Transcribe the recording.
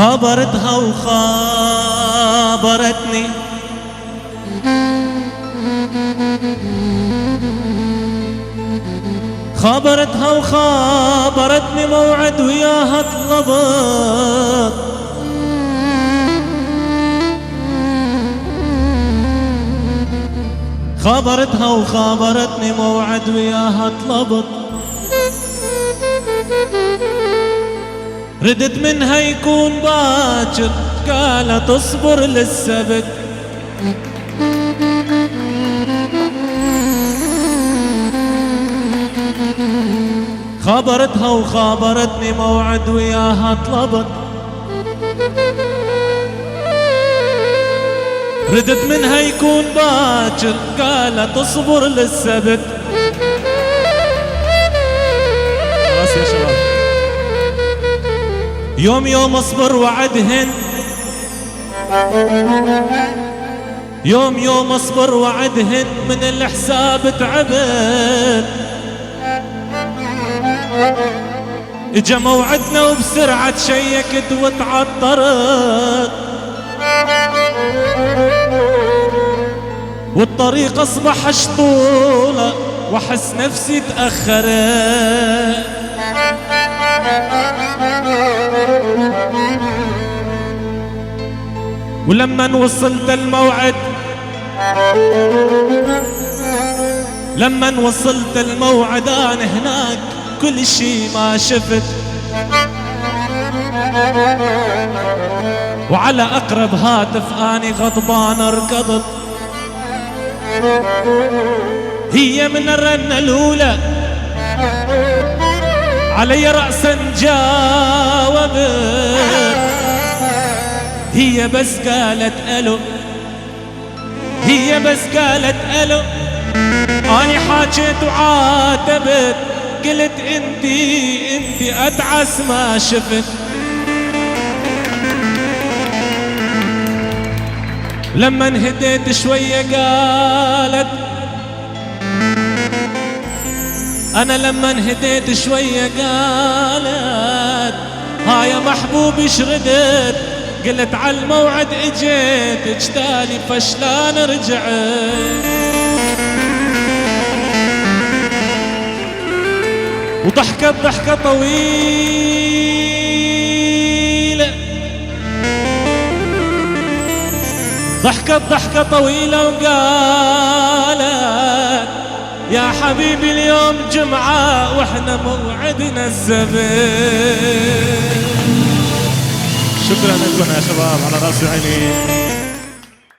خابرتها وخابرتني خابرتها وخابرتني موعد وياها طلبت خابرتها وخابرتني موعد وياها طلبت ردت منها يكون باكر قالت اصبر للسبت خابرتها وخابرتني موعد وياها طلبت ردت منها يكون باكر قالت اصبر للسبت. خلاص يا شباب. يوم اصبر وعدهن يوم اصبر وعدهن من الحساب تعبت اجا موعدنا وبسرعة شيكت وتعطرت والطريق اصبح شطولة واحس نفسي تأخرت ولما وصلت الموعد انا هناك كل شي ما شفت وعلى اقرب هاتف اني غضبان ركضت هي من الرنة الاولى علي رأسا جاوبت هي بس قالت الو اني حاجيت وعاتبت قلت انتي اتعس ما شفت لما انهديت شوية قالت ها يا محبوبي شردت قلت على الموعد اجيت اجتالي فشلان رجعت وضحكت ضحكة طويلة وقالت يا حبيبي اليوم جمعة واحنا موعدنا السبت. شكرا لكم يا شباب على راسي عيني.